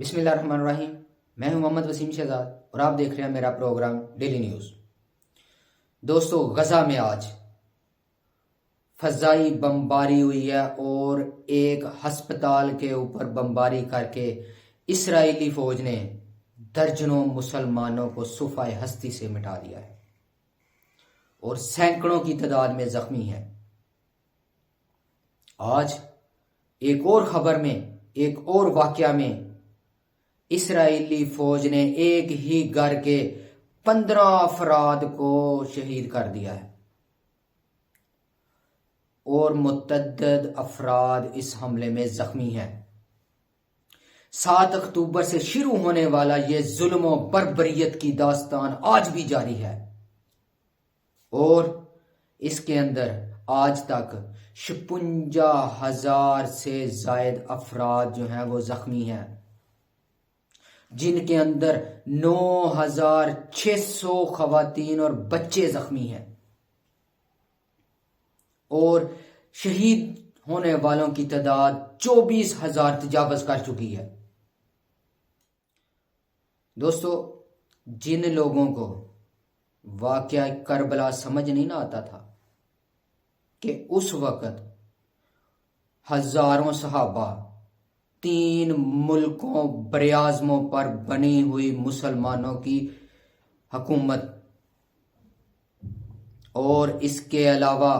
بسم اللہ الرحمن الرحیم۔ میں ہوں محمد وسیم شہزاد اور آپ دیکھ رہے ہیں میرا پروگرام ڈیلی نیوز۔ دوستو، غزہ میں آج فضائی بمباری ہوئی ہے اور ایک ہسپتال کے اوپر بمباری کر کے اسرائیلی فوج نے درجنوں مسلمانوں کو صفحہ ہستی سے مٹا دیا ہے اور سینکڑوں کی تعداد میں زخمی ہیں۔ آج ایک اور خبر میں، ایک اور واقعہ میں اسرائیلی فوج نے ایک ہی گھر کے 15 افراد کو شہید کر دیا ہے اور متعدد افراد اس حملے میں زخمی ہیں۔ 7 اکتوبر سے شروع ہونے والا یہ ظلم و بربریت کی داستان آج بھی جاری ہے اور اس کے اندر آج تک 56,000 سے زائد افراد جو ہیں وہ زخمی ہیں، جن کے اندر 9,600 خواتین اور بچے زخمی ہیں اور شہید ہونے والوں کی تعداد 24,000 تجاوز کر چکی ہے۔ دوستو، جن لوگوں کو واقعہ کربلا سمجھ نہیں نہ آتا تھا کہ اس وقت ہزاروں صحابہ 3 ملکوں براعظموں پر بنی ہوئی مسلمانوں کی حکومت اور اس کے علاوہ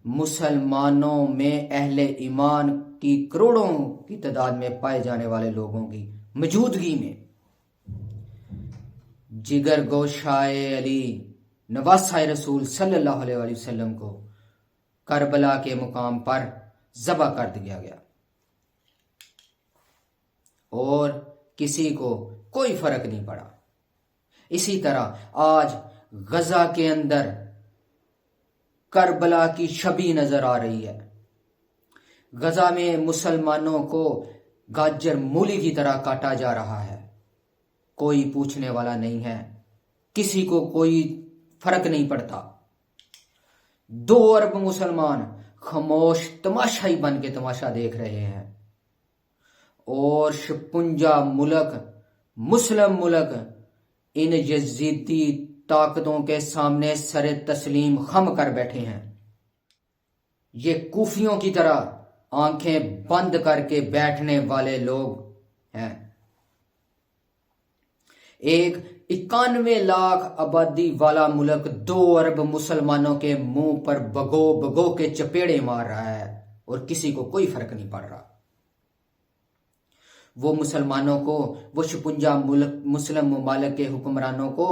مسلمانوں میں اہل ایمان کی کروڑوں کی تعداد میں پائے جانے والے لوگوں کی موجودگی میں جگر گوشائے علی نواسہ رسول صلی اللہ علیہ وآلہ وسلم کو کربلا کے مقام پر ذبح کر دیا گیا اور کسی کو کوئی فرق نہیں پڑا۔ اسی طرح آج غزہ کے اندر کربلا کی شبیہ نظر آ رہی ہے۔ غزہ میں مسلمانوں کو گاجر مولی کی طرح کاٹا جا رہا ہے، کوئی پوچھنے والا نہیں ہے، کسی کو کوئی فرق نہیں پڑتا۔ 2 ارب مسلمان خاموش تماشائی بن کے تماشا دیکھ رہے ہیں اور 56 ملک مسلم ملک ان یزیدی طاقتوں کے سامنے سر تسلیم خم کر بیٹھے ہیں۔ یہ کوفیوں کی طرح آنکھیں بند کر کے بیٹھنے والے لوگ ہیں۔ ایک 91 لاکھ آبادی والا ملک 2 ارب مسلمانوں کے منہ پر بگو بگو کے چپیڑے مار رہا ہے اور کسی کو کوئی فرق نہیں پڑ رہا۔ وہ مسلمانوں کو، وہ 56 مسلم ممالک کے حکمرانوں کو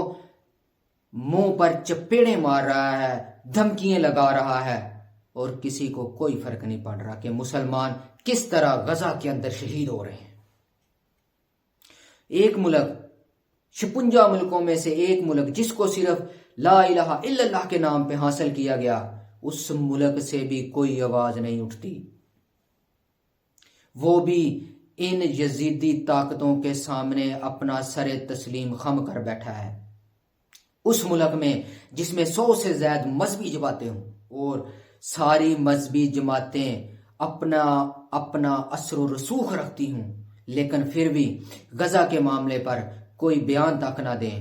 منہ پر چپیڑے مار رہا ہے، دھمکیاں لگا رہا ہے اور کسی کو کوئی فرق نہیں پڑ رہا کہ مسلمان کس طرح غزہ کے اندر شہید ہو رہے ہیں۔ ایک ملک، 56 ملکوں میں سے ایک ملک جس کو صرف لا الہ الا اللہ کے نام پہ حاصل کیا گیا، اس ملک سے بھی کوئی آواز نہیں اٹھتی۔ وہ بھی ان یزیدی طاقتوں کے سامنے اپنا سر تسلیم خم کر بیٹھا ہے۔ اس ملک میں جس میں 100 سے زائد مذہبی جماعتیں ہوں اور ساری مذہبی جماعتیں اپنا اثر و رسوخ رکھتی ہوں، لیکن پھر بھی غزہ کے معاملے پر کوئی بیان تک نہ دیں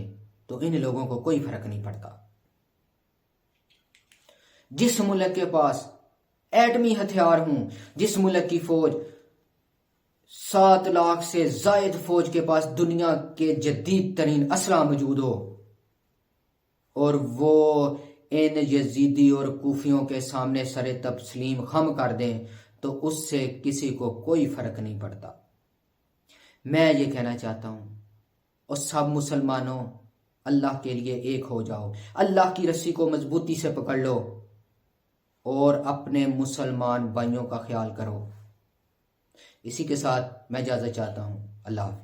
تو ان لوگوں کو کوئی فرق نہیں پڑتا۔ جس ملک کے پاس ایٹمی ہتھیار ہوں، جس ملک کی فوج 7 لاکھ سے زائد فوج کے پاس دنیا کے جدید ترین اسلحہ موجود ہو اور وہ ان یزیدی اور کوفیوں کے سامنے سر تسلیم خم کر دیں تو اس سے کسی کو کوئی فرق نہیں پڑتا۔ میں یہ کہنا چاہتا ہوں، اور سب مسلمانوں، اللہ کے لیے ایک ہو جاؤ، اللہ کی رسی کو مضبوطی سے پکڑ لو اور اپنے مسلمان بھائیوں کا خیال کرو۔ اسی کے ساتھ میں اجازت چاہتا ہوں۔ اللہ حافظ۔